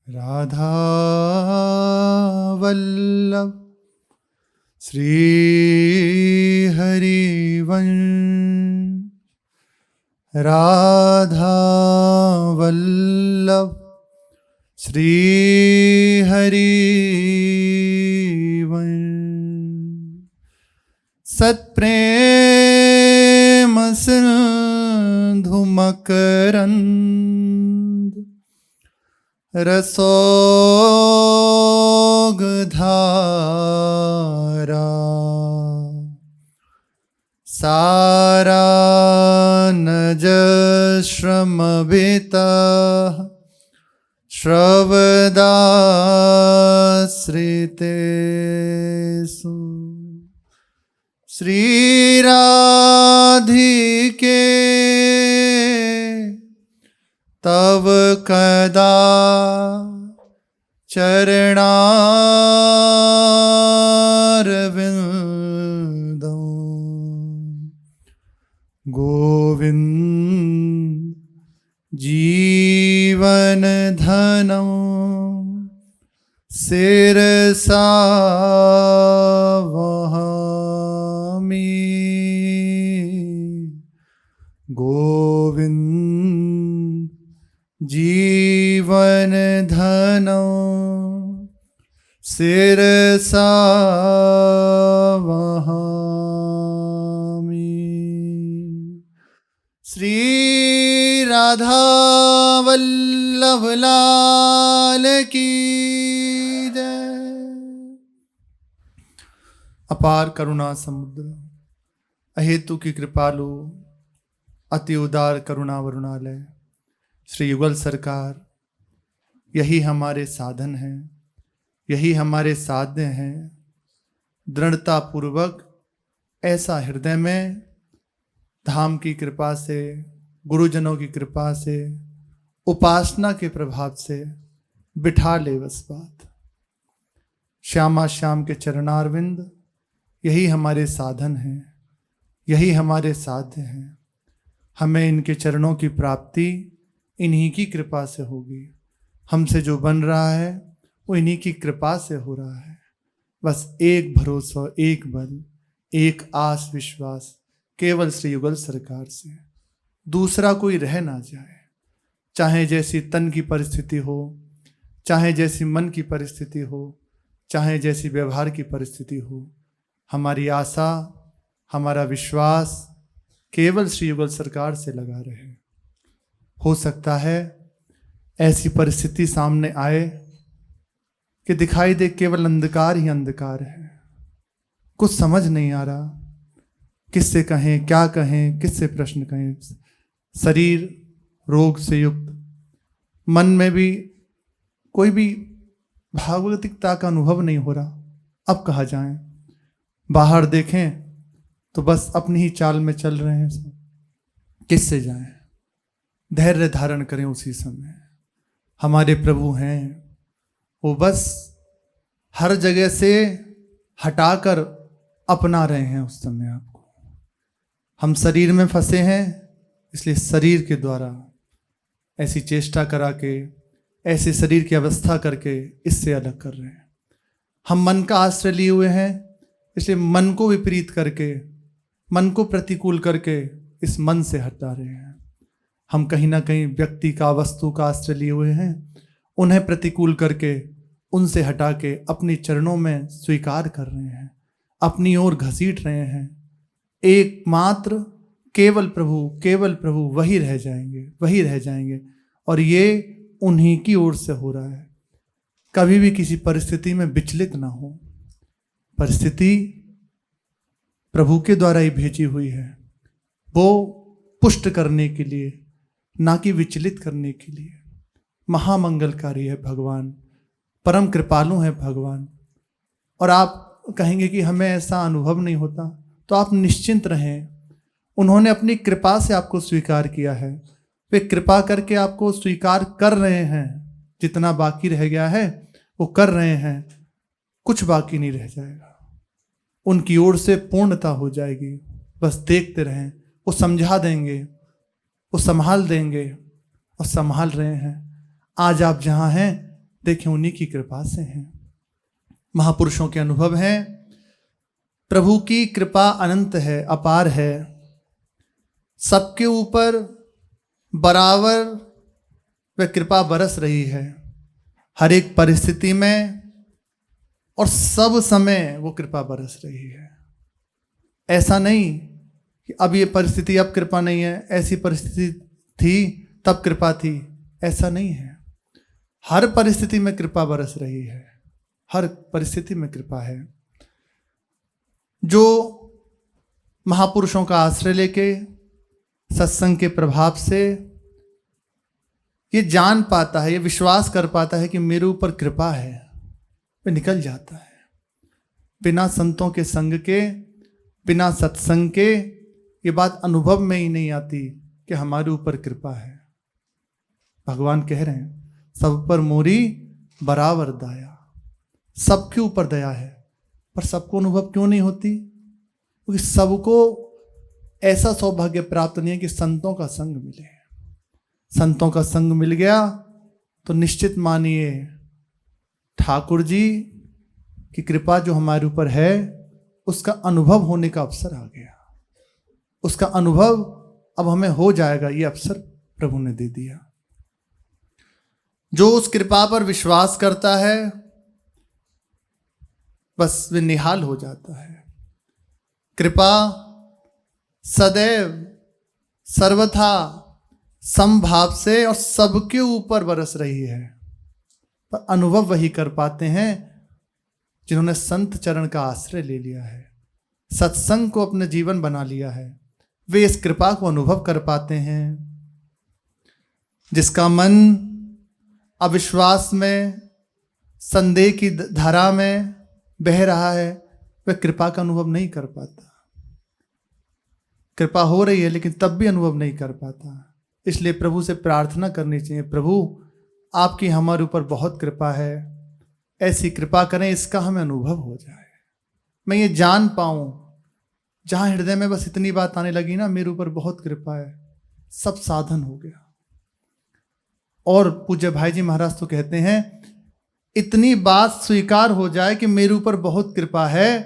राधा वल्लभ श्री हरिवंश। राधा वल्लभ श्री हरिवंश। सत्प्रेम सिंधु मकरंद रसोगधारा। सारा नजश्रमभितः श्रवदाश्रितेषु। श्रीराधिके तव कदा चरणारविंदं। गोविंद जीवन धनं शिरसा वहामि। गोविंद जीवन धनं शिरसा वहामि। श्री राधा वल्लभ लाल की जय। अपार करुणा समुद्र, अहेतु की कृपालु, अति उदार करुणा वरुणालय श्री युगल सरकार, यही हमारे साधन हैं, यही हमारे साध्य हैं। दृढ़ता पूर्वक ऐसा हृदय में धाम की कृपा से, गुरुजनों की कृपा से, उपासना के प्रभाव से बिठा ले बस बात। श्यामा श्याम के चरणारविंद यही हमारे साधन हैं, यही हमारे साध्य हैं। हमें इनके चरणों की प्राप्ति इन्हीं की कृपा से होगी। हमसे जो बन रहा है वो इन्हीं की कृपा से हो रहा है। बस एक भरोसा, एक बल, एक आस विश्वास केवल श्री युगल सरकार से। दूसरा कोई रह ना जाए, चाहे जैसी तन की परिस्थिति हो, चाहे जैसी मन की परिस्थिति हो, चाहे जैसी व्यवहार की परिस्थिति हो। हमारी आशा, हमारा विश्वास केवल श्री युगल सरकार से लगा रहे। हो सकता है ऐसी परिस्थिति सामने आए कि दिखाई दे केवल अंधकार ही अंधकार है, कुछ समझ नहीं आ रहा, किससे कहें, क्या कहें, किससे प्रश्न कहें। शरीर रोग से युक्त, मन में भी कोई भी भागवतिकता का अनुभव नहीं हो रहा। अब कहाँ जाएं? बाहर देखें तो बस अपनी ही चाल में चल रहे हैं सब। किससे जाएं? धैर्य धारण करें। उसी समय हमारे प्रभु हैं, वो बस हर जगह से हटाकर अपना रहे हैं उस समय आपको। हम शरीर में फंसे हैं, इसलिए शरीर के द्वारा ऐसी चेष्टा करा के, ऐसे शरीर की अवस्था करके इससे अलग कर रहे हैं। हम मन का आश्रय लिए हुए हैं, इसलिए मन को विपरीत करके, मन को प्रतिकूल करके इस मन से हटा रहे हैं। हम कहीं ना कहीं व्यक्ति का, वस्तु का आश्रय लिए हुए हैं, उन्हें प्रतिकूल करके, उनसे हटा के अपने चरणों में स्वीकार कर रहे हैं, अपनी ओर घसीट रहे हैं। एकमात्र केवल प्रभु वही रह जाएंगे, वही रह जाएंगे। और ये उन्हीं की ओर से हो रहा है। कभी भी किसी परिस्थिति में विचलित ना हो। परिस्थिति प्रभु के द्वारा ही भेजी हुई है, वो पुष्ट करने के लिए, ना कि विचलित करने के लिए। महामंगलकारी है भगवान, परम कृपालु है भगवान। और आप कहेंगे कि हमें ऐसा अनुभव नहीं होता, तो आप निश्चिंत रहें। उन्होंने अपनी कृपा से आपको स्वीकार किया है, वे कृपा करके आपको स्वीकार कर रहे हैं। जितना बाकी रह गया है वो कर रहे हैं, कुछ बाकी नहीं रह जाएगा। उनकी ओर से पूर्णता हो जाएगी। बस देखते रहें, वो समझा देंगे, वो संभाल देंगे और संभाल रहे हैं। आज आप जहाँ हैं देखें उन्हीं की कृपा से हैं। महापुरुषों के अनुभव हैं, प्रभु की कृपा अनंत है, अपार है, सबके ऊपर बराबर वह कृपा बरस रही है, हर एक परिस्थिति में और सब समय वो कृपा बरस रही है। ऐसा नहीं कि अब ये परिस्थिति, अब कृपा नहीं है, ऐसी परिस्थिति थी तब कृपा थी, ऐसा नहीं है। हर परिस्थिति में कृपा बरस रही है, हर परिस्थिति में कृपा है। जो महापुरुषों का आश्रय लेके सत्संग के प्रभाव से ये जान पाता है, ये विश्वास कर पाता है कि मेरे ऊपर कृपा है, वह निकल जाता है। बिना संतों के संग के, बिना सत्संग के ये बात अनुभव में ही नहीं आती कि हमारे ऊपर कृपा है। भगवान कह रहे हैं, सब पर मोरी बराबर दया। सबके ऊपर दया है, पर सबको अनुभव क्यों नहीं होती? क्योंकि सबको ऐसा सौभाग्य प्राप्त नहीं है कि संतों का संग मिले। संतों का संग मिल गया तो निश्चित मानिए ठाकुर जी की कृपा जो हमारे ऊपर है उसका अनुभव होने का अवसर आ गया। उसका अनुभव अब हमें हो जाएगा, ये अवसर प्रभु ने दे दिया। जो उस कृपा पर विश्वास करता है बस वे निहाल हो जाता है। कृपा सदैव सर्वथा समभाव से और सबके ऊपर बरस रही है, पर अनुभव वही कर पाते हैं जिन्होंने संत चरण का आश्रय ले लिया है, सत्संग को अपने जीवन बना लिया है। वे इस कृपा को अनुभव कर पाते हैं। जिसका मन अविश्वास में, संदेह की धारा में बह रहा है, वह कृपा का अनुभव नहीं कर पाता। कृपा हो रही है लेकिन तब भी अनुभव नहीं कर पाता। इसलिए प्रभु से प्रार्थना करनी चाहिए, प्रभु आपकी हमारे ऊपर बहुत कृपा है, ऐसी कृपा करें इसका हमें अनुभव हो जाए, मैं ये जान पाऊं। जहां हृदय में बस इतनी बात आने लगी ना, मेरे ऊपर बहुत कृपा है, सब साधन हो गया। और पूज्य भाई जी महाराज तो कहते हैं, इतनी बात स्वीकार हो जाए कि मेरे ऊपर बहुत कृपा है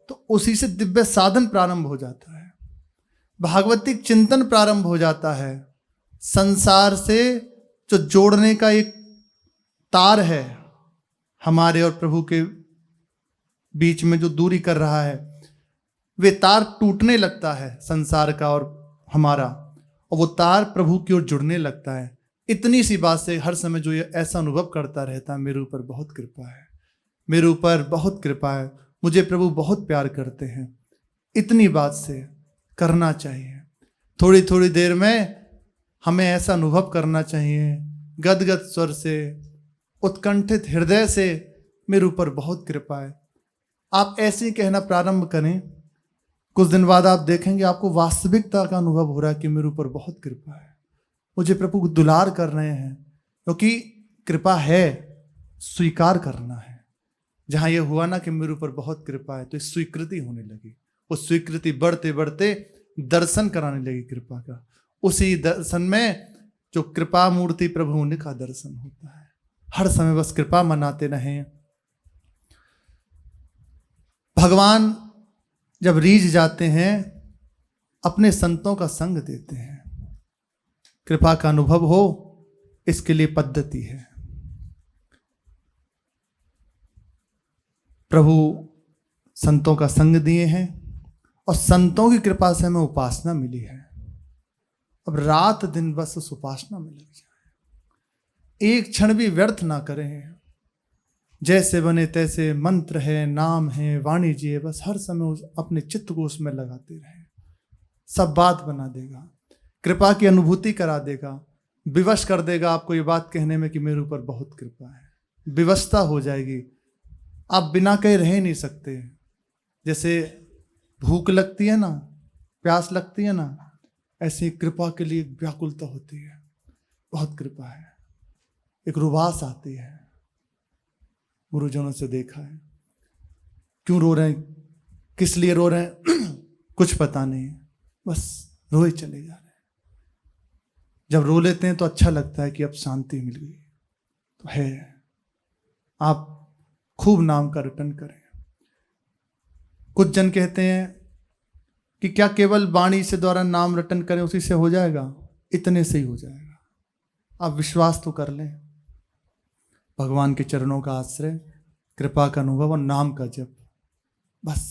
तो उसी से दिव्य साधन प्रारंभ हो जाता है, भागवतिक चिंतन प्रारंभ हो जाता है। संसार से जो जोड़ने का एक तार है हमारे और प्रभु के बीच में, जो दूरी कर रहा है, वे तार टूटने लगता है, संसार का और हमारा, और वो तार प्रभु की ओर जुड़ने लगता है। इतनी सी बात से हर समय जो ये ऐसा अनुभव करता रहता है, मेरे ऊपर बहुत कृपा है, मेरे ऊपर बहुत कृपा है, मुझे प्रभु बहुत प्यार करते हैं। इतनी बात से करना चाहिए। थोड़ी थोड़ी देर में हमें ऐसा अनुभव करना चाहिए, गदगद स्वर से, उत्कंठित हृदय से, मेरे ऊपर बहुत कृपा है। आप ऐसे ही कहना प्रारंभ करें, कुछ दिन बाद आप देखेंगे आपको वास्तविकता का अनुभव हो रहा है कि मेरे ऊपर बहुत कृपा है, मुझे प्रभु दुलार कर रहे हैं। क्योंकि कृपा है, स्वीकार करना है। जहां यह हुआ ना कि मेरे ऊपर बहुत कृपा है, तो इस स्वीकृति होने लगी। वो स्वीकृति बढ़ते बढ़ते दर्शन कराने लगी कृपा का। उसी दर्शन में जो कृपा मूर्ति प्रभु उनका दर्शन होता है। हर समय बस कृपा मनाते रहें। भगवान जब रीझ जाते हैं अपने संतों का संग देते हैं। कृपा का अनुभव हो, इसके लिए पद्धति है। प्रभु संतों का संग दिए हैं और संतों की कृपा से हमें उपासना मिली है। अब रात दिन बस उस उपासना में लग जाए, एक क्षण भी व्यर्थ ना करें। जैसे बने तैसे मंत्र है, नाम है, वाणिज्य है, बस हर समय अपने चित्त को उसमें लगाते रहें। सब बात बना देगा, कृपा की अनुभूति करा देगा, विवश कर देगा आपको ये बात कहने में कि मेरे ऊपर बहुत कृपा है। विवशता हो जाएगी, आप बिना कहे रह नहीं सकते। जैसे भूख लगती है ना, प्यास लगती है ना, ऐसी कृपा के लिए व्याकुलता होती है। बहुत कृपा है, एक रुबास आती है। गुरुजनों से देखा है, क्यों रो रहे हैं, किस लिए रो रहे हैं कुछ पता नहीं, बस रोए चले जा रहे हैं। जब रो लेते हैं तो अच्छा लगता है कि अब शांति मिल गई। तो है आप खूब नाम का रटन करें। कुछ जन कहते हैं कि क्या केवल वाणी से द्वारा नाम रटन करें उसी से हो जाएगा? इतने से ही हो जाएगा। आप विश्वास तो कर लें, भगवान के चरणों का आश्रय, कृपा का अनुभव और नाम का जप, बस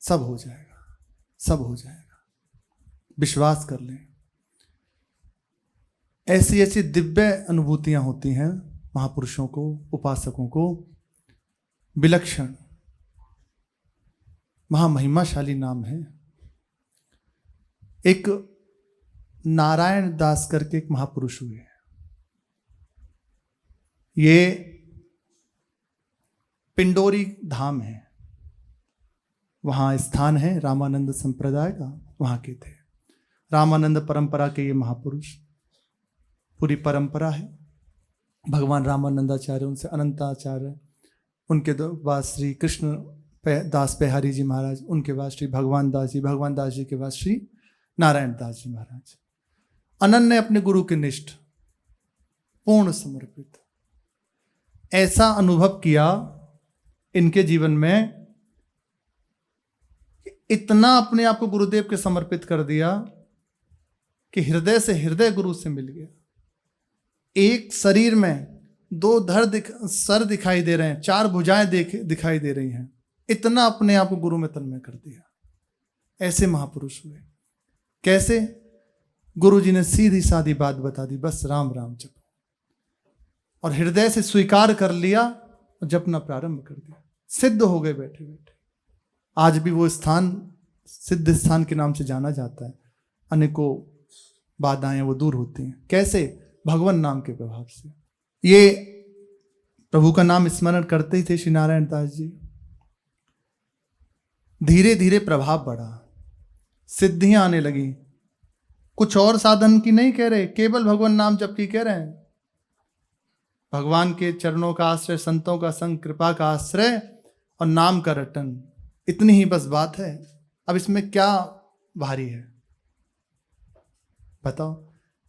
सब हो जाएगा, सब हो जाएगा। विश्वास कर लें। ऐसी ऐसी दिव्य अनुभूतियां होती हैं महापुरुषों को, उपासकों को। विलक्षण महामहिमाशाली नाम है। एक नारायण दास करके एक महापुरुष हुए। ये पिंडोरी धाम है, वहां स्थान है रामानंद संप्रदाय का, वहां के थे। रामानंद परंपरा के ये महापुरुष, पूरी परंपरा है। भगवान रामानंदाचार्य, उनसे अनंताचार्य, उनके बाद श्री कृष्ण दास पेहारी जी महाराज, उनके बाद श्री भगवान दास जी के बाद श्री नारायण दास जी महाराज। अनन्य अपने गुरु के निष्ठ, पूर्ण समर्पित। ऐसा अनुभव किया इनके जीवन में, इतना अपने आप को गुरुदेव के समर्पित कर दिया कि हृदय से हृदय गुरु से मिल गया। एक शरीर में दो सर दिखाई दे रहे हैं, चार भुजाएं दिखाई दे रही हैं। इतना अपने आप को गुरु में तन्मय कर दिया। ऐसे महापुरुष हुए। कैसे? गुरु जी ने सीधी सादी बात बता दी, बस राम राम जपो, और हृदय से स्वीकार कर लिया और जपना प्रारंभ कर दिया। सिद्ध हो गए बैठे बैठे। आज भी वो स्थान सिद्ध स्थान के नाम से जाना जाता है। अनेकों बाधाएं वो दूर होती हैं। कैसे? भगवान नाम के प्रभाव से। ये प्रभु का नाम स्मरण करते ही थे श्री नारायण दास जी। धीरे धीरे प्रभाव बढ़ा, सिद्धियां आने लगी। कुछ और साधन की नहीं कह रहे, केवल भगवान नाम जप की कह रहे हैं। भगवान के चरणों का आश्रय, संतों का संग, कृपा का आश्रय और नाम का रटन, इतनी ही बस बात है। अब इसमें क्या भारी है बताओ?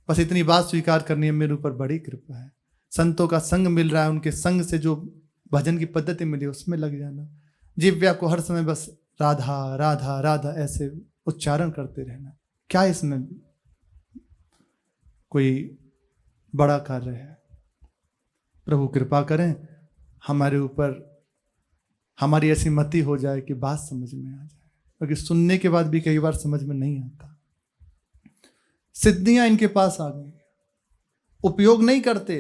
बस इतनी बात स्वीकार करनी है, मेरे ऊपर बड़ी कृपा है। संतों का संग मिल रहा है, उनके संग से जो भजन की पद्धति मिली उसमें लग जाना। जिव्या को हर समय बस राधा राधा राधा ऐसे उच्चारण करते रहना। क्या इसमें कोई बड़ा कार्य है? प्रभु कृपा करें हमारे ऊपर, हमारी ऐसी मति हो जाए कि बात समझ में आ जाए, क्योंकि सुनने के बाद भी कई बार समझ में नहीं आता। सिद्धियां इनके पास आ गई, उपयोग नहीं करते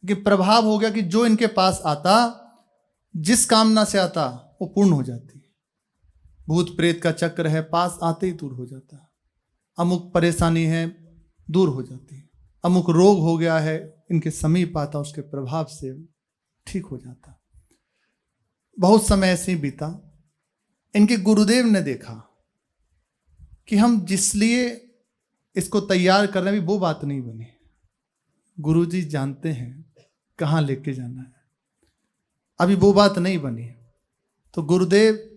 कि प्रभाव हो गया कि जो इनके पास आता, जिस कामना से आता वो पूर्ण हो जाती। भूत प्रेत का चक्र है, पास आते ही दूर हो जाता। अमुक परेशानी है, दूर हो जाती। अमुक रोग हो गया है, इनके समीप आता, उसके प्रभाव से ठीक हो जाता। बहुत समय ऐसे ही बीता। इनके गुरुदेव ने देखा कि हम जिस लिए इसको तैयार कर रहे हैं वो बात नहीं बनी। गुरुजी जानते हैं कहाँ लेके जाना है, अभी वो बात नहीं बनी। तो गुरुदेव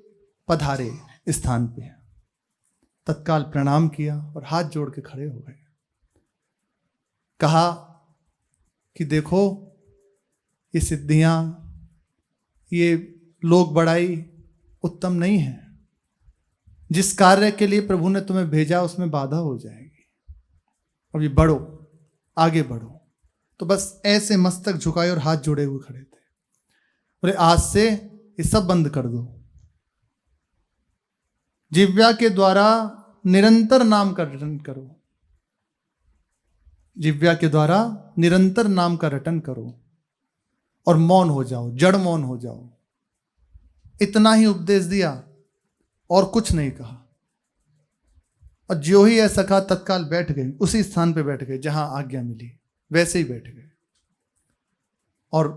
पधारे स्थान पे, तत्काल प्रणाम किया और हाथ जोड़ के खड़े हो गए। कहा कि देखो ये सिद्धियां, ये लोक बड़ाई उत्तम नहीं है। जिस कार्य के लिए प्रभु ने तुम्हें भेजा उसमें बाधा हो जाएगी। अभी बढ़ो, आगे बढ़ो। तो बस ऐसे मस्तक झुकाए और हाथ जोड़े हुए खड़े थे। बोले आज से ये सब बंद कर दो। जिव्या के द्वारा निरंतर नाम का रटन करो। जिव्या के द्वारा निरंतर नाम का रटन करो और मौन हो जाओ, जड़ मौन हो जाओ। इतना ही उपदेश दिया और कुछ नहीं कहा। और जो ही ऐसा कहा तत्काल बैठ गए, उसी स्थान पे बैठ गए जहां आज्ञा मिली, वैसे ही बैठ गए। और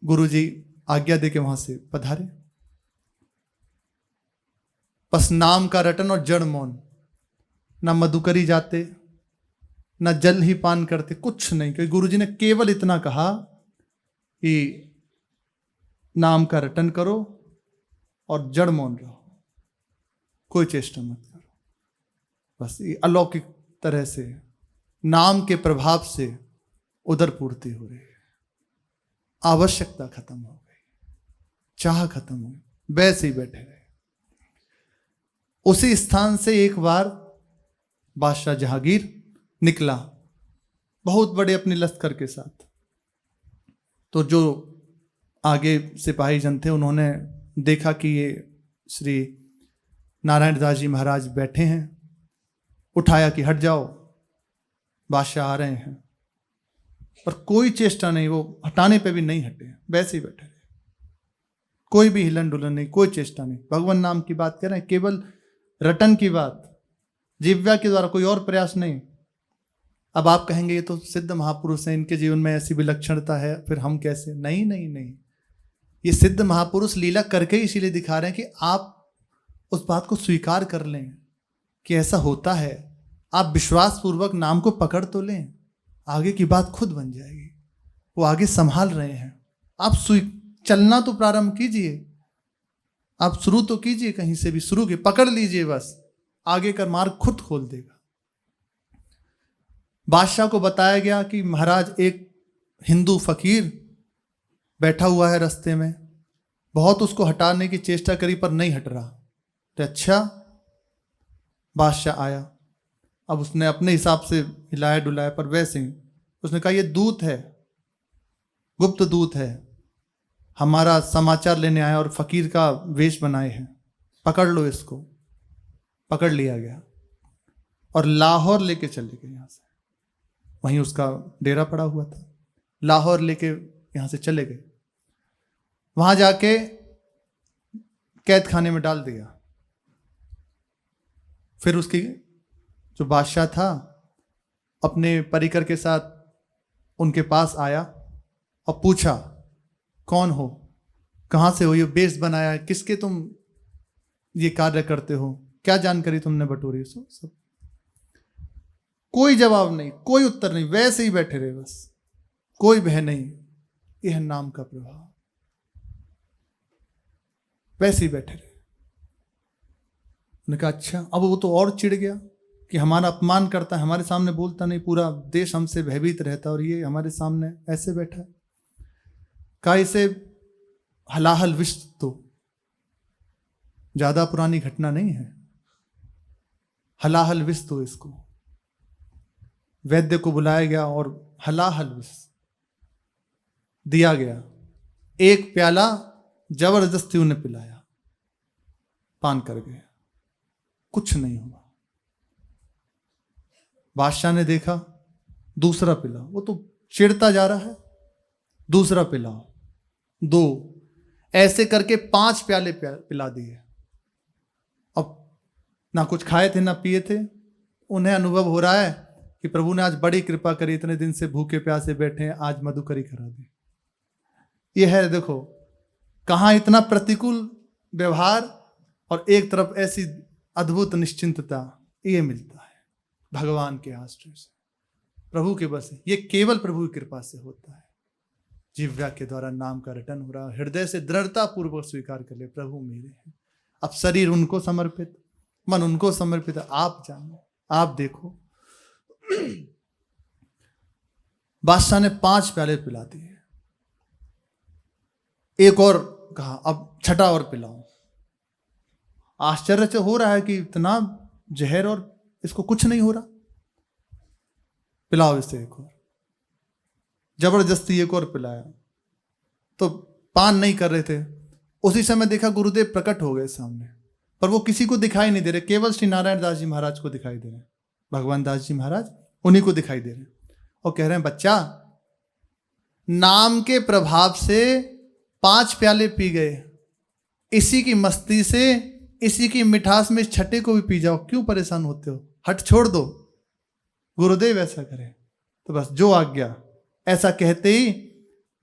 गुरुजी आज्ञा देके वहां से पधारे। बस नाम का रटन और जड़ मौन। ना मधुकरी जाते, ना जल ही पान करते, कुछ नहीं। क्योंकि गुरुजी ने केवल इतना कहा कि नाम का रटन करो और जड़ मौन रहो, कोई चेष्टा मत करो। बस ये अलौकिक तरह से नाम के प्रभाव से उदर पूर्ति हो रही है। आवश्यकता खत्म हो गई। चाह खत्म हुई, वैसे ही बैठे रहे। उसी स्थान से एक बार बादशाह जहांगीर निकला बहुत बड़े अपने लश्कर के साथ। तो जो आगे सिपाही जन थे उन्होंने देखा कि ये श्री नारायण दास जी महाराज बैठे हैं, उठाया कि हट जाओ, बादशाह आ रहे हैं। पर कोई चेष्टा नहीं, वो हटाने पे भी नहीं हटे, वैसे ही बैठे रहे, कोई भी हिलन डुलन नहीं, कोई चेष्टा नहीं। भगवान नाम की बात कर रहे हैं, केवल रटन की बात, जिह्वा के द्वारा, कोई और प्रयास नहीं। अब आप कहेंगे ये तो सिद्ध महापुरुष हैं, इनके जीवन में ऐसी विलक्षणता है, फिर हम कैसे? नहीं नहीं नहीं, ये सिद्ध महापुरुष लीला करके इसीलिए दिखा रहे हैं कि आप उस बात को स्वीकार कर लें कि ऐसा होता है। आप विश्वास पूर्वक नाम को पकड़ तो लें, आगे की बात खुद बन जाएगी। वो आगे संभाल रहे हैं, आप चलना तो प्रारंभ कीजिए, आप शुरू तो कीजिए, कहीं से भी शुरू की पकड़ लीजिए, बस आगे का मार्ग खुद खोल देगा। बादशाह को बताया गया कि महाराज एक हिंदू फकीर बैठा हुआ है रास्ते में, बहुत उसको हटाने की चेष्टा करी पर नहीं हट रहा। तो अच्छा, बादशाह आया, अब उसने अपने हिसाब से हिलाया डुलाया, पर वैसे ही उसने कहा ये दूत है, गुप्त दूत है, हमारा समाचार लेने आया और फकीर का वेश बनाए हैं, पकड़ लो इसको। पकड़ लिया गया और लाहौर लेके चले गए यहाँ से, वहीं उसका डेरा पड़ा हुआ था। लाहौर लेके यहाँ से चले गए, वहां जाके कैद खाने में डाल दिया। फिर उसकी जो बादशाह था अपने परिकर के साथ उनके पास आया और पूछा कौन हो, कहाँ से हो, ये बेस बनाया है, किसके तुम ये कार्य करते हो, क्या जानकारी तुमने बटोरी? सब कोई जवाब नहीं, कोई उत्तर नहीं, वैसे ही बैठे रहे, बस कोई भय नहीं। यह नाम का प्रभाव, वैसे ही बैठे रहे। उन्होंने कहा अच्छा। अब वो तो और चिढ़ गया कि हमारा अपमान करता है, हमारे सामने बोलता नहीं, पूरा देश हमसे भयभीत रहता है और ये हमारे सामने ऐसे बैठा है। कहा इसे हलाहल विष दो, ज्यादा पुरानी घटना नहीं है, हलाहल विष दो इसको। वैद्य को बुलाया गया और हलाहल विष दिया गया। एक प्याला जबरदस्ती उन्हें पिलाया, पान कर गए, कुछ नहीं हुआ। बादशाह ने देखा, दूसरा पिलाओ, वो तो चिढ़ता जा रहा है, दूसरा पिलाओ, 2, ऐसे करके 5 प्याले पिला दिए। अब ना कुछ खाए थे ना पिए थे, उन्हें अनुभव हो रहा है कि प्रभु ने आज बड़ी कृपा करी, इतने दिन से भूखे प्यासे बैठे हैं, आज मधुकरी करा दी। ये है, देखो कहाँ इतना प्रतिकूल व्यवहार और एक तरफ ऐसी अद्भुत निश्चिंतता, ये मिलता है भगवान के आश्रय से, प्रभु के बस। ये केवल प्रभु की कृपा से होता है। जिह्वा के द्वारा नाम का रटन हो रहा, हृदय से दृढ़ता पूर्वक स्वीकार कर ले प्रभु मेरे हैं। अब शरीर उनको समर्पित, मन उनको समर्पित, आप जानो, आप देखो। बादशाह ने 5 प्याले पिला दिए, एक और कहा अब छठा और पिलाओ। आश्चर्य से हो रहा है कि इतना जहर और इसको कुछ नहीं हो रहा, पिलाओ इसे एक और। जबरदस्ती एक और पिलाया, तो पान नहीं कर रहे थे। उसी समय देखा गुरुदेव प्रकट हो गए सामने, पर वो किसी को दिखाई नहीं दे रहे, केवल श्री नारायण दास जी महाराज को दिखाई दे रहे, भगवान दास जी महाराज उन्हीं को दिखाई दे रहे, और कह रहे हैं बच्चा, नाम के प्रभाव से 5 प्याले पी गए, इसी की मस्ती से, इसी की मिठास में छठे को भी पी जाओ, क्यों परेशान होते हो, हट छोड़ दो, गुरुदेव ऐसा करें तो बस जो आज्ञा। ऐसा कहते ही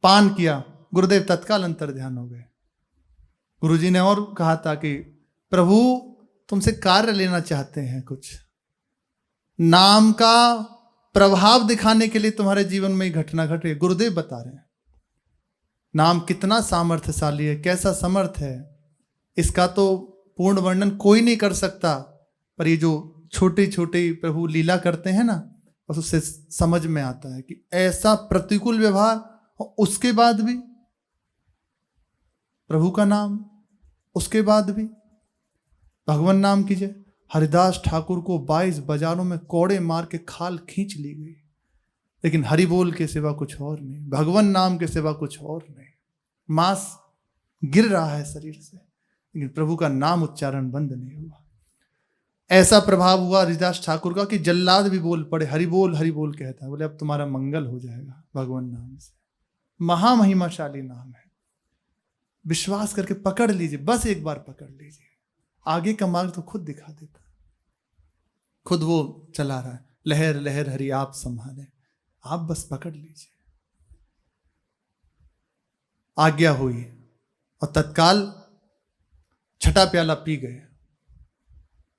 पान किया, गुरुदेव तत्काल अंतर ध्यान हो गए। गुरुजी ने और कहा था कि प्रभु तुमसे कार्य लेना चाहते हैं, कुछ नाम का प्रभाव दिखाने के लिए तुम्हारे जीवन में घटना घट रही है। गुरुदेव बता रहे हैं नाम कितना सामर्थ्यशाली है, कैसा समर्थ है, इसका तो पूर्ण वर्णन कोई नहीं कर सकता। पर ये जो छोटी छोटी प्रभु लीला करते हैं ना, बस उससे समझ में आता है कि ऐसा प्रतिकूल व्यवहार और उसके बाद भी प्रभु का नाम, उसके बाद भी भगवान नाम कीजिए। हरिदास ठाकुर को 22 बाजारों में कोड़े मार के खाल खींच ली गई, लेकिन हरि बोल के सिवा कुछ और नहीं, भगवान नाम के सिवा कुछ और नहीं। मांस गिर रहा है शरीर से, लेकिन प्रभु का नाम उच्चारण बंद नहीं हुआ। ऐसा प्रभाव हुआ हरिदास ठाकुर का कि जल्लाद भी बोल पड़े, हरि बोल कहता है। बोले अब तुम्हारा मंगल हो जाएगा भगवान नाम से। महामहिमाशाली नाम है, विश्वास करके पकड़ लीजिए, बस एक बार पकड़ लीजिए, आगे का मार्ग तो खुद दिखा देता, खुद वो चला रहा है। लहर लहर हरि आप संभाले, आप बस पकड़ लीजिए। आज्ञा हुई और तत्काल छठा प्याला पी गए।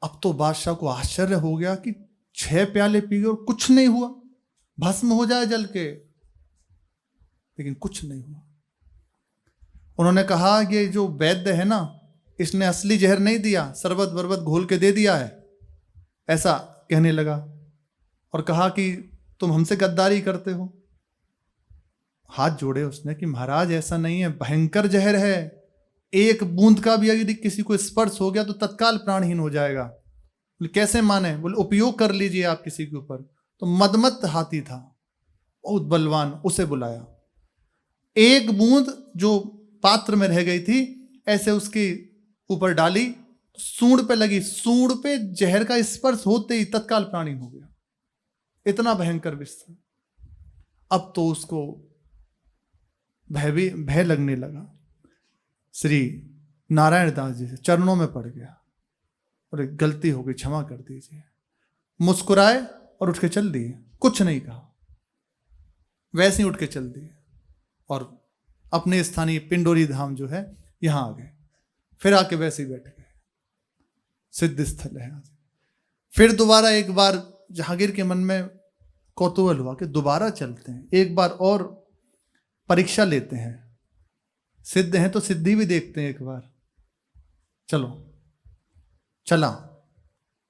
अब तो बादशाह को आश्चर्य हो गया कि 6 प्याले पी गए और कुछ नहीं हुआ, भस्म हो जाए जल के, लेकिन कुछ नहीं हुआ। उन्होंने कहा ये जो वैद्य है ना, इसने असली जहर नहीं दिया, शरबत बरबत घोल के दे दिया है, ऐसा कहने लगा। और कहा कि तुम हमसे गद्दारी करते हो। हाथ जोड़े उसने कि महाराज ऐसा नहीं है, भयंकर जहर है, एक बूंद का भी यदि किसी को स्पर्श हो गया तो तत्काल प्राणहीन हो जाएगा। बोले कैसे माने? बोले उपयोग कर लीजिए आप किसी के ऊपर। तो मदमत हाथी था, बहुत बलवान, उसे बुलाया। एक बूंद जो पात्र में रह गई थी ऐसे उसके ऊपर डाली, सूंड पे लगी, सूंड पे जहर का स्पर्श होते ही तत्काल प्राणहीन हो गया। इतना भयंकर विष था। अब तो उसको भय लगने लगा। श्री नारायण दास जी से चरणों में पड़ गया और एक गलती हो गई, क्षमा कर दीजिए। मुस्कुराए और उठ के चल दिए, कुछ नहीं कहा, वैसे ही उठ के चल दिए और अपने स्थानीय पिंडोरी धाम जो है यहां आ गए। फिर आके वैसे ही बैठ गए, सिद्ध स्थल है। फिर दोबारा एक बार जहांगीर के मन में कौतूहल हुआ कि दोबारा चलते हैं, एक बार और परीक्षा लेते हैं, सिद्ध हैं तो सिद्धि भी देखते हैं एक बार। चलो, चला,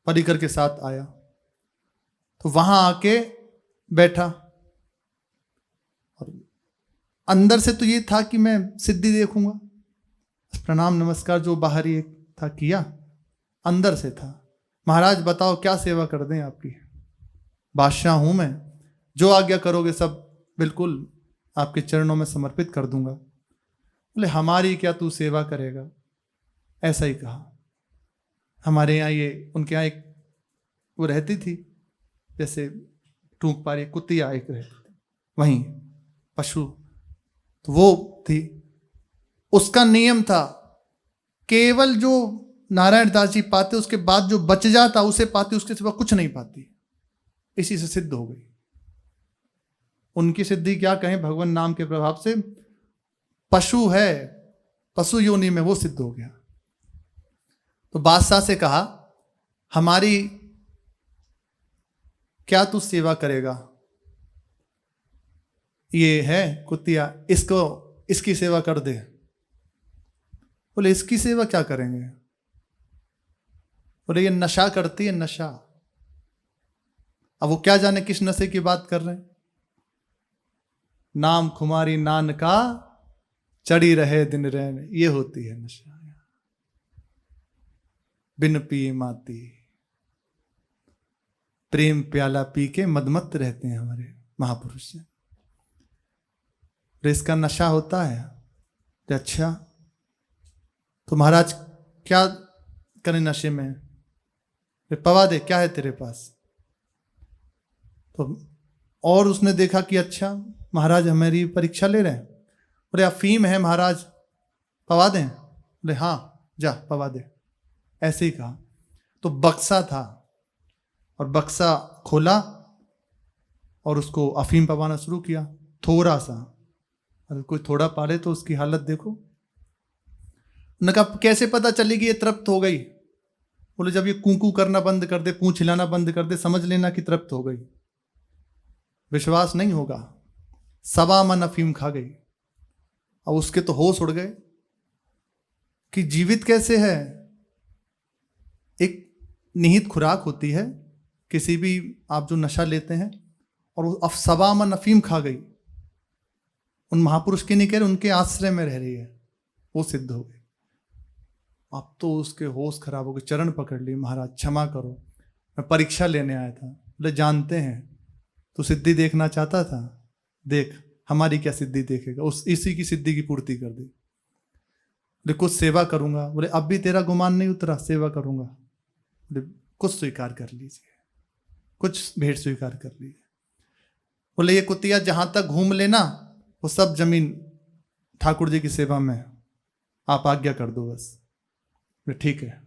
परिकर के साथ आया तो वहां आके बैठा। और अंदर से तो ये था कि मैं सिद्धि देखूंगा, प्रणाम नमस्कार जो बाहरी एक था किया, अंदर से था महाराज बताओ क्या सेवा कर दें आपकी। बादशाह हूं मैं, जो आज्ञा करोगे सब बिल्कुल आपके चरणों में समर्पित कर दूंगा। बोले हमारी क्या तू सेवा करेगा, ऐसा ही कहा। हमारे यहाँ ये उनके यहाँ एक वो रहती थी, जैसे टूक पारी कुतिया एक रहती थी, वहीं पशु, तो वो थी। उसका नियम था केवल जो नारायण दास जी पाते उसके बाद जो बच जाता उसे पाती, उसके सिवा कुछ नहीं पाती। इसी से सिद्ध हो गई। उनकी सिद्धि क्या कहें, भगवान नाम के प्रभाव से पशु है, पशु योनि में वो सिद्ध हो गया। तो बादशाह से कहा हमारी क्या तू सेवा करेगा, ये है कुतिया, इसको इसकी सेवा कर दे। बोले इसकी सेवा क्या करेंगे? बोले ये नशा करती है, नशा। अब वो क्या जाने किस नशे की बात कर रहे हैं। नाम खुमारी नान का चढ़ी रहे दिन रैन, ये होती है नशा। बिन पिए माती, प्रेम प्याला पी के मदमत्त रहते हैं हमारे महापुरुष से। इसका नशा होता है। तो अच्छा तो महाराज क्या करें नशे में? पवा दे, क्या है तेरे पास? तो और उसने देखा कि अच्छा महाराज हमारी परीक्षा ले रहे हैं। बोले अफीम है महाराज, पवा दें? बोले हाँ जा पवा दे, ऐसे ही कहा। तो बक्सा था और बक्सा खोला और उसको अफीम पवाना शुरू किया, थोड़ा सा। अगर कोई थोड़ा पाले तो उसकी हालत देखो। उन्होंने कहा कैसे पता चलेगी ये तृप्त हो गई? बोले जब ये कूकू करना बंद कर दे, पूंछ हिलाना बंद कर दे, समझ लेना कि तृप्त हो गई। विश्वास नहीं होगा, 1.25 मन अफीम खा गई। अब उसके तो होश उड़ गए कि जीवित कैसे है। एक निहित खुराक होती है किसी भी आप जो नशा लेते हैं, और वो 1.25 मन अफीम खा गई। उन महापुरुष के नहीं कह रहे, उनके आश्रय में रह रही है, वो सिद्ध हो गई। अब तो उसके होश खराब हो गए, चरण पकड़ लिए, महाराज क्षमा करो, मैं परीक्षा लेने आया था। बोले जानते हैं तू सिद्धि देखना चाहता था, देख हमारी क्या सिद्धि देखेगा, उस इसी की सिद्धि की पूर्ति कर दी। बोले कुछ सेवा करूंगा। बोले अब भी तेरा गुमान नहीं उतरा, सेवा करूंगा। बोले कुछ स्वीकार कर लीजिए, कुछ भेंट स्वीकार कर लीजिए। बोले ये कुतिया जहां तक घूम लेना वो सब जमीन ठाकुर जी की सेवा में, आप आज्ञा कर दो बस। बोले ठीक है।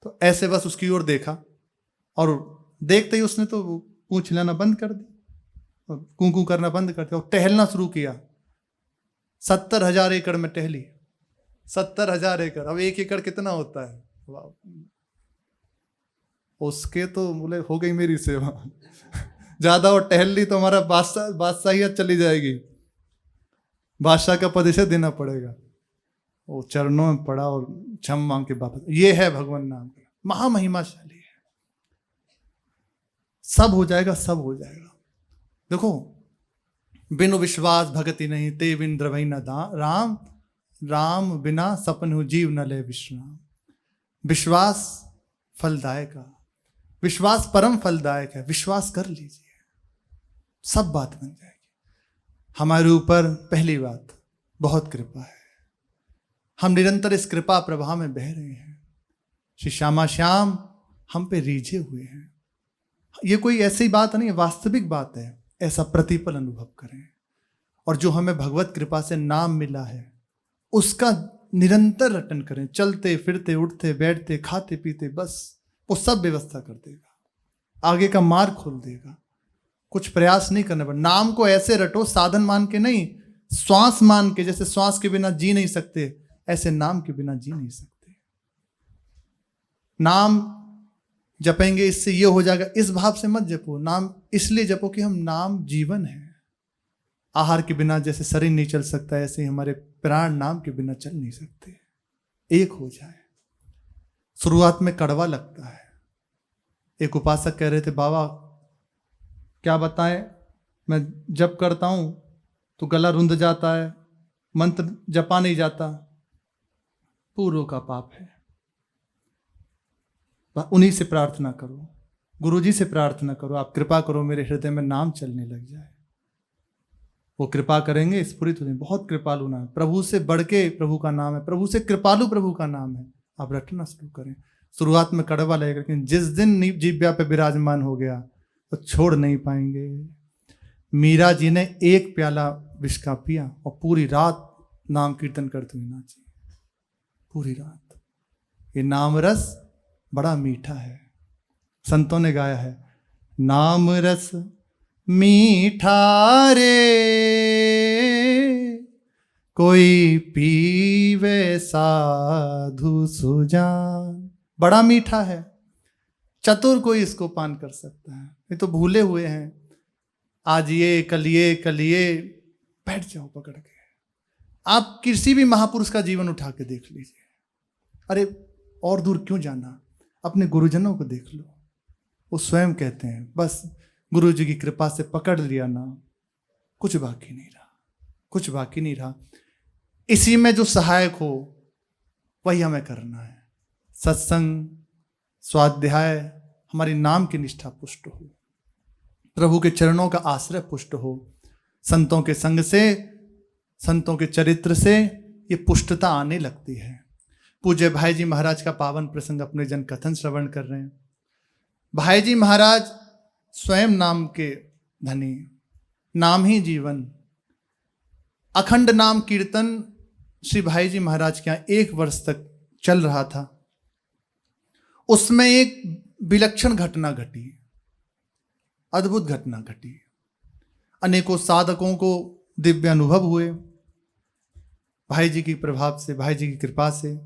तो ऐसे बस उसकी ओर देखा और देखते ही उसने तो पूछ लेना बंद कर दी, कूं करना बंद कर दिया और टहलना शुरू किया। 70,000 एकड़ में टहली, 70,000 एकड़। अब 1 एकड़ कितना होता है? उसके तो बोले हो गई मेरी सेवा। ज्यादा और टहल ली तो हमारा बादशाहियत चली जाएगी, बादशाह का परिचय देना पड़ेगा। वो चरणों में पड़ा और क्षम मांग के वापस। ये है भगवान नाम का महामहिमाशाली है। सब हो जाएगा, सब हो जाएगा। देखो बिनु विश्वास भगति नहीं, ते बिन द्रवई न राम, राम बिना सपन हो जीव न ले विश्राम। विश्वास फलदायक है, विश्वास परम फलदायक है। विश्वास कर लीजिए, सब बात बन जाएगी। हमारे ऊपर पहली बात बहुत कृपा है, हम निरंतर इस कृपा प्रवाह में बह रहे हैं। श्री श्यामा श्याम हम पे रीझे हुए हैं। ये कोई ऐसी बात नहीं, वास्तविक बात है। ऐसा प्रतिपल अनुभव करें और जो हमें भगवत कृपा से नाम मिला है उसका निरंतर रटन करें। चलते फिरते उठते बैठते खाते पीते, बस वो सब व्यवस्था कर देगा, आगे का मार्ग खोल देगा। कुछ प्रयास नहीं करना पड़ेगा। नाम को ऐसे रटो, साधन मान के नहीं, श्वास मान के। जैसे श्वास के बिना जी नहीं सकते, ऐसे नाम के बिना जी नहीं सकते। नाम जपेंगे इससे ये हो जाएगा, इस भाव से मत जपो। नाम इसलिए जपो कि हम नाम जीवन है। आहार के बिना जैसे शरीर नहीं चल सकता, ऐसे ही हमारे प्राण नाम के बिना चल नहीं सकते। एक हो जाए। शुरुआत में कड़वा लगता है। एक उपासक कह रहे थे, बाबा क्या बताएं, मैं जप करता हूं तो गला रुंध जाता है, मंत्र जपा नहीं जाता। पूर्व का पाप है। उन्हीं से प्रार्थना करो, गुरुजी से प्रार्थना करो, आप कृपा करो मेरे हृदय में नाम चलने लग जाए। वो कृपा करेंगे, स्फुरित हो जाएंगे। बहुत कृपालु नाम है, प्रभु से बढ़ के प्रभु का नाम है, प्रभु से कृपालु प्रभु का नाम है। आप रटना शुरू करें। शुरुआत में कड़वा लगेगा, लेकिन जिस दिन जीव्या पे विराजमान हो गया तो छोड़ नहीं पाएंगे। मीरा जी ने 1 प्याला विष का पिया और पूरी रात नाम कीर्तन करते हुए नाची, पूरी रात। ये नाम रस बड़ा मीठा है। संतों ने गाया है, नाम रस मीठा रे कोई पीवे साधु सुजान। बड़ा मीठा है, चतुर कोई इसको पान कर सकता है। ये तो भूले हुए हैं, आज ये कल ये कल ये। बैठ जाओ पकड़ के। आप किसी भी महापुरुष का जीवन उठा के देख लीजिए। अरे और दूर क्यों जाना, अपने गुरुजनों को देख लो। वो स्वयं कहते हैं, बस गुरु जी की कृपा से पकड़ लिया ना, कुछ बाकी नहीं रहा, कुछ बाकी नहीं रहा। इसी में जो सहायक हो वही हमें करना है। सत्संग, स्वाध्याय, हमारी नाम की निष्ठा पुष्ट हो, प्रभु के चरणों का आश्रय पुष्ट हो। संतों के संग से, संतों के चरित्र से ये पुष्टता आने लगती है। पूज्य भाई जी महाराज का पावन प्रसंग अपने जन कथन श्रवण कर रहे हैं। भाई जी महाराज स्वयं नाम के धनी, नाम ही जीवन। अखंड नाम कीर्तन श्री भाई जी महाराज के यहाँ 1 वर्ष तक चल रहा था। उसमें एक विलक्षण घटना घटी, अद्भुत घटना घटी। अनेकों साधकों को दिव्य अनुभव हुए भाई जी की प्रभाव से, भाई जी की कृपा से।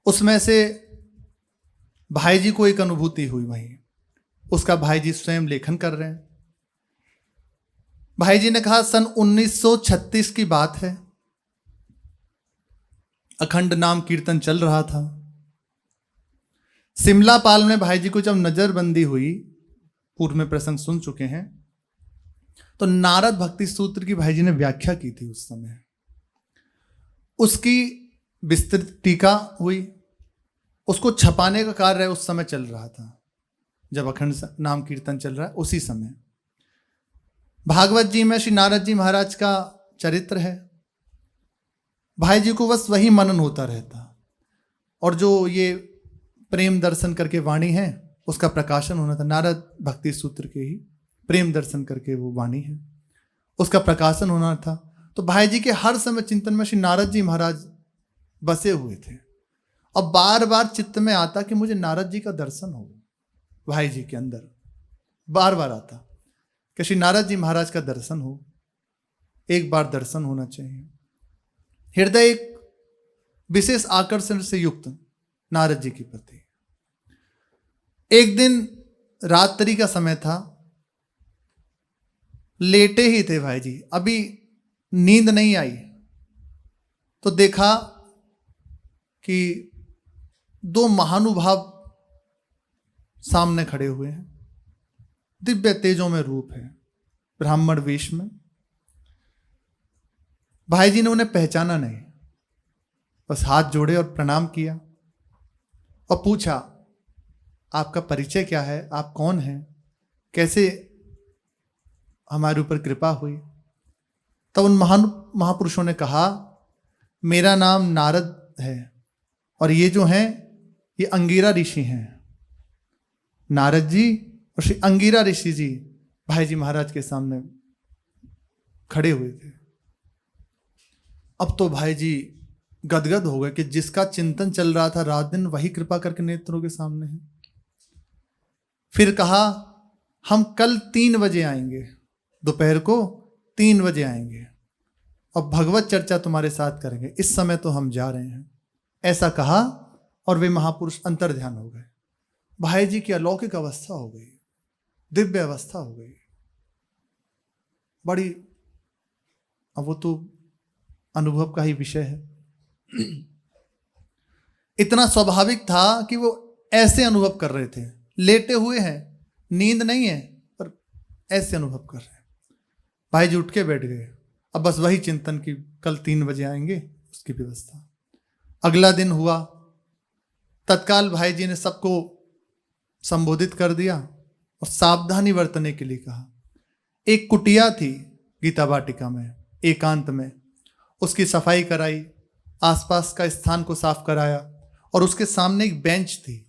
उसमें से भाई जी को एक अनुभूति हुई, वहीं उसका भाई जी स्वयं लेखन कर रहे हैं। भाई जी ने कहा, सन 1936 की बात है, अखंड नाम कीर्तन चल रहा था। सिमला पाल में भाई जी को जब नजरबंदी हुई, पूर्व में प्रसंग सुन चुके हैं, तो नारद भक्ति सूत्र की भाई जी ने व्याख्या की थी उस समय। उसकी विस्तृत टीका हुई। उसको छपाने का कार्य उस समय चल रहा था, जब अखंड नाम कीर्तन चल रहा है उसी समय। भागवत जी में श्री नारद जी महाराज का चरित्र है। भाई जी को बस वही मनन होता रहता, और जो ये प्रेम दर्शन करके वाणी है उसका प्रकाशन होना था। नारद भक्ति सूत्र के ही प्रेम दर्शन करके वो वाणी है, उसका प्रकाशन होना था। तो भाई जी के हर समय चिंतन में श्री नारद जी महाराज बसे हुए थे, और बार बार चित्त में आता कि मुझे नारद जी का दर्शन हो। भाई जी के अंदर बार बार आता कि श्री नारद जी महाराज का दर्शन हो, एक बार दर्शन होना चाहिए। हृदय एक विशेष आकर्षण से युक्त नारद जी के प्रति। एक दिन रात्रि का समय था, लेटे ही थे भाई जी, अभी नींद नहीं आई, तो देखा कि दो महानुभाव सामने खड़े हुए हैं। दिव्य तेजों में रूप है, ब्राह्मण वेश में। भाई जी ने उन्हें पहचाना नहीं, बस हाथ जोड़े और प्रणाम किया और पूछा, आपका परिचय क्या है, आप कौन हैं, कैसे हमारे ऊपर कृपा हुई। तब उन महान महापुरुषों ने कहा, मेरा नाम नारद है और ये जो हैं ये अंगिरा ऋषि हैं। नारद जी और श्री अंगिरा ऋषि जी भाई जी महाराज के सामने खड़े हुए थे। अब तो भाई जी गदगद हो गए कि जिसका चिंतन चल रहा था रात दिन, वही कृपा करके नेत्रों के सामने है। फिर कहा, हम कल 3 बजे आएंगे, दोपहर को 3 बजे आएंगे और भगवत चर्चा तुम्हारे साथ करेंगे, इस समय तो हम जा रहे हैं। ऐसा कहा और वे महापुरुष अंतर ध्यान हो गए। भाई जी की अलौकिक अवस्था हो गई, दिव्य अवस्था हो गई बड़ी। अब वो तो अनुभव का ही विषय है। इतना स्वाभाविक था कि वो ऐसे अनुभव कर रहे थे, लेटे हुए हैं, नींद नहीं है, पर ऐसे अनुभव कर रहे हैं। भाई जी उठ के बैठ गए। अब बस वही चिंतन कि कल 3 बजे आएंगे, उसकी व्यवस्था। अगला दिन हुआ, तत्काल भाई जी ने सबको संबोधित कर दिया और सावधानी बरतने के लिए कहा। एक कुटिया थी गीता वाटिका में, एकांत में, उसकी सफाई कराई, आसपास का स्थान को साफ कराया और उसके सामने एक बेंच थी,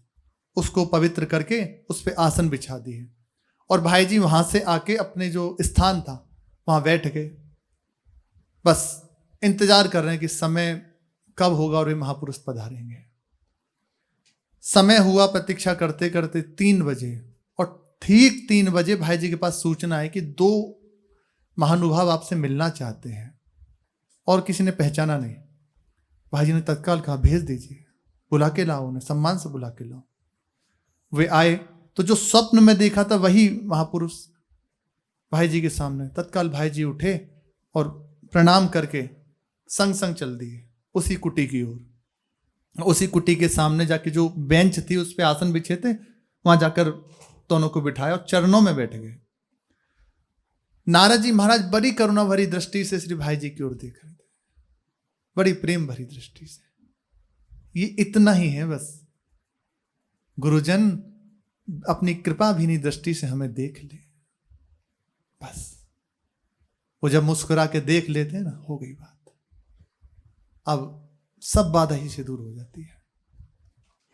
उसको पवित्र करके उस पर आसन बिछा दिए। और भाई जी वहां से आके अपने जो स्थान था वहां बैठ गए। बस इंतजार कर रहे हैं कि समय कब होगा और वे महापुरुष पधारेंगे। समय हुआ, प्रतीक्षा करते करते 3 बजे, और ठीक 3 बजे भाई जी के पास सूचना है कि 2 महानुभाव आपसे मिलना चाहते हैं, और किसी ने पहचाना नहीं। भाई जी ने तत्काल कहा, भेज दीजिए, बुला के लाओ उन्हें, सम्मान से बुला के लाओ। वे आए तो जो स्वप्न में देखा था वही महापुरुष भाई जी के सामने। तत्काल भाई जी उठे और प्रणाम करके संग संग चल दिए उसी कुटी की ओर। उसी कुटी के सामने जाके जो बेंच थी उस पे आसन बिछे थे, वहां जाकर दोनों को बिठाया और चरणों में बैठ गए। नारद जी महाराज बड़ी करुणा भरी दृष्टि से श्री भाई जी की ओर देख रहे थे, बड़ी प्रेम भरी दृष्टि से। ये इतना ही है बस, गुरुजन अपनी कृपा भीनी दृष्टि से हमें देख ले, बस। वो जब मुस्कुरा के देख लेते हैं ना, हो गई बात। अब सब बाधा ही से दूर हो जाती है,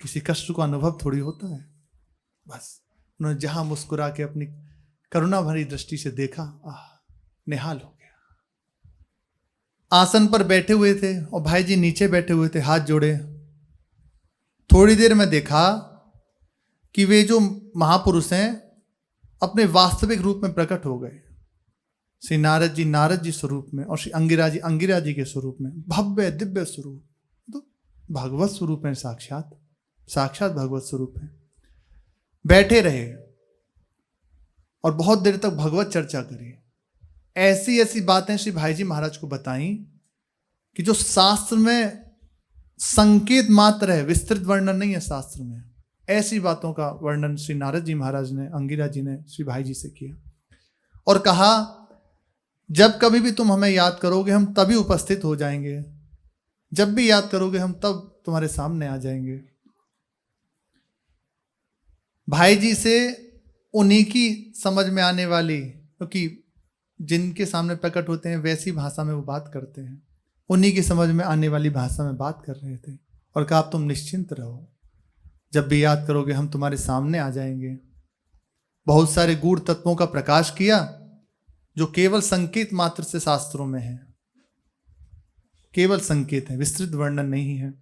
किसी कष्ट का अनुभव थोड़ी होता है। बस उन्होंने जहां मुस्कुरा के अपनी करुणा भरी दृष्टि से देखा, निहाल हो गया। आसन पर बैठे हुए थे और भाई जी नीचे बैठे हुए थे, हाथ जोड़े। थोड़ी देर में देखा कि वे जो महापुरुष हैं अपने वास्तविक रूप में प्रकट हो गए। श्री नारद जी स्वरूप में और श्री अंगिरा जी के स्वरूप में, भव्य दिव्य स्वरूप, तो भगवत स्वरूप है, साक्षात भगवत स्वरूप है। बैठे रहे और बहुत देर तक भगवत चर्चा करी। ऐसी ऐसी बातें श्री भाई जी महाराज को बताई कि जो शास्त्र में संकेत मात्र है, विस्तृत वर्णन नहीं है शास्त्र में। ऐसी बातों का वर्णन श्री नारद जी महाराज ने, अंगिरा जी ने श्री भाई जी से किया और कहा, जब कभी भी तुम हमें याद करोगे हम तभी उपस्थित हो जाएंगे। जब भी याद करोगे हम तब तुम्हारे सामने आ जाएंगे। भाई जी से उन्हीं की समझ में आने वाली, क्योंकि जिनके सामने प्रकट होते हैं वैसी भाषा में वो बात करते हैं, उन्हीं की समझ में आने वाली भाषा में बात कर रहे थे और कहा आप तुम निश्चिंत रहो, जब भी याद करोगे हम तुम्हारे सामने आ जाएंगे। बहुत सारे गूढ़ तत्वों का प्रकाश किया जो केवल संकेत मात्र से शास्त्रों में है, केवल संकेत है, विस्तृत वर्णन नहीं है।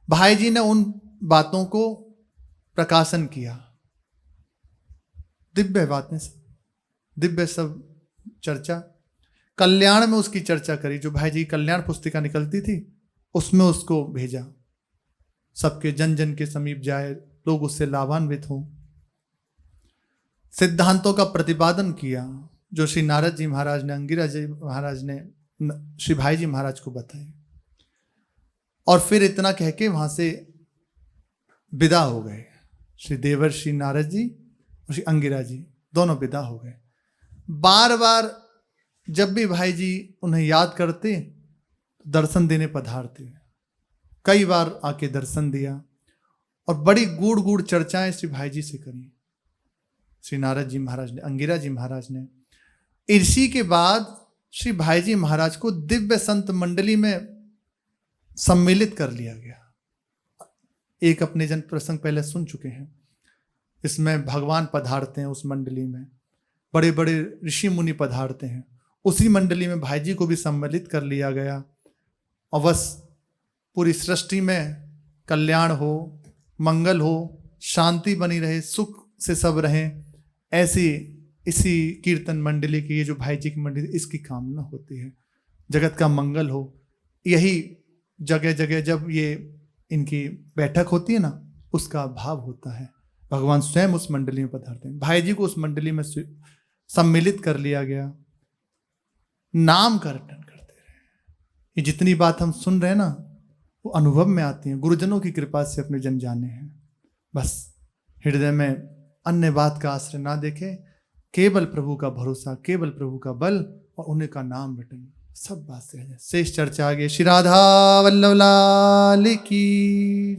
भाई जी ने उन बातों को प्रकाशन किया, दिव्य बातें, दिव्य सब चर्चा, कल्याण में उसकी चर्चा करी। जो भाई जी कल्याण पुस्तिका निकलती थी उसमें उसको भेजा, सबके जन जन के समीप जाए, लोग उससे लाभान्वित हों। सिद्धांतों का प्रतिपादन किया जो श्री नारद जी महाराज ने, अंगिरा जी महाराज ने श्री भाई जी महाराज को बताए। और फिर इतना कह के वहां से विदा हो गए। श्री देवर्षि नारद जी और श्री अंगिरा जी दोनों विदा हो गए। बार बार जब भी भाई जी उन्हें याद करते दर्शन देने पधारते, कई बार आके दर्शन दिया और बड़ी गूढ़ गूढ़ चर्चाएं श्री भाई जी से करी। श्री नारद जी महाराज ने, अंगिरा जी महाराज ने। इसी के बाद श्री भाई जी महाराज को दिव्य संत मंडली में सम्मिलित कर लिया गया। एक अपने जन प्रसंग पहले सुन चुके हैं, इसमें भगवान पधारते हैं उस मंडली में, बड़े बड़े ऋषि मुनि पधारते हैं। उसी मंडली में भाई जी को भी सम्मिलित कर लिया गया और बस पूरी सृष्टि में कल्याण हो, मंगल हो, शांति बनी रहे, सुख से सब रहें, ऐसी इसी कीर्तन मंडली की, ये जो भाई जी की मंडली, इसकी कामना होती है। जगत का मंगल हो, यही जगह जगह जब ये इनकी बैठक होती है ना, उसका भाव होता है। भगवान स्वयं उस मंडली में पधारते हैं। भाई जी को उस मंडली में सम्मिलित कर लिया गया। नाम का रटन करते रहे। ये जितनी बात हम सुन रहे हैं ना, वो अनुभव में आती हैं, गुरुजनों की कृपा से अपने जन जाने हैं। बस हृदय में अन्य बात का आश्रय ना देखे, केवल प्रभु का भरोसा, केवल प्रभु का बल और उन्हीं का नाम रटन, सब बात से शेष चर्चा आगे। श्री राधा वल्लभ लाल की।